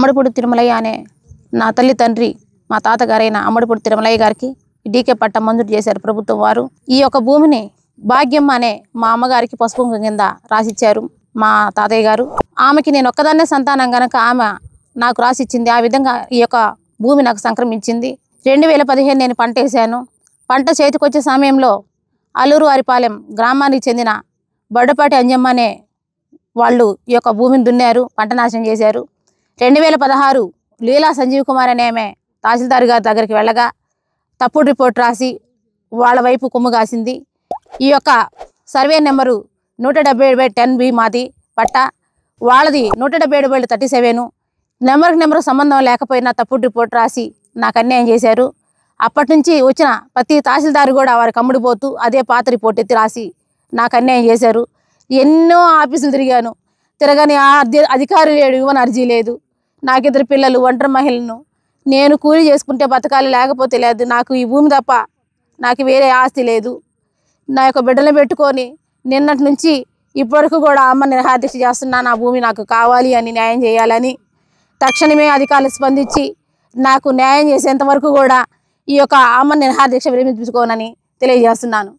అమ్మడిపూడి తిరుమలయ్య అనే నా తల్లి తండ్రి మా తాతగారైన అమ్మడిపూడి తిరుమలయ్య గారికి డీకే పట్టా మంజూరు చేశారు ప్రభుత్వం వారు. ఈ యొక్క భూమిని భాగ్యం అనే మా అమ్మగారికి పసుపు కింద రాసిచ్చారు మా తాతయ్య గారు. ఆమెకి నేను ఒక్కదాన్నే సంతానం గనక ఆమె నాకు రాసిచ్చింది. ఆ విధంగా ఈ యొక్క భూమి నాకు సంక్రమించింది. 2015 నేను పంట వేసాను. పంట చేతికొచ్చే సమయంలో అల్లూరు వారిపాలెం గ్రామానికి చెందిన బొడ్డపాటి అంజమ్మ అనే వాళ్ళు ఈ యొక్క భూమిని దున్నారు, పంట నాశనం చేశారు. 2016 లీలా సంజీవ్ కుమార్ అనే ఆమె తహసీల్దార్ గారి దగ్గరికి వెళ్ళగా తప్పుడు రిపోర్ట్ రాసి వాళ్ళ వైపు కొమ్ము కాసింది. ఈ యొక్క సర్వే నెంబరు 177/10B మాది పట్ట, వాళ్ళది 177/37. నెంబర్ సంబంధం లేకపోయినా తప్పుడు రిపోర్ట్ రాసి నాకు అన్యాయం చేశారు. అప్పటి నుంచి వచ్చిన ప్రతి తహసీల్దారు కూడా వారికి అమ్ముడిపోతూ అదే పాత రిపోర్ట్ ఎత్తి రాసి నాకు అన్యాయం చేశారు. ఎన్నో ఆఫీసులు తిరిగాను, తిరగని అధికారి లేడు, ఇవ్వని అర్జీ లేదు. నాకు 2 పిల్లలు, ఒంటరి మహిళను. నేను కూలి చేసుకుంటే బతకాలి, లేకపోతే లేదు. నాకు ఈ భూమి తప్ప నాకు వేరే ఆస్తి లేదు. నా యొక్క బిడ్డలను పెట్టుకొని నిన్నటి నుంచి ఇప్పటివరకు కూడా అమ్మ నిరాదీక్ష చేస్తున్నా. నా భూమి నాకు కావాలి అని, న్యాయం చేయాలని తక్షణమే అధికారులు స్పందించి నాకు న్యాయం చేసేంత వరకు కూడా ఈ యొక్క అమ్మ నిరాదీక్ష విరమించుకోనని తెలియజేస్తున్నాను.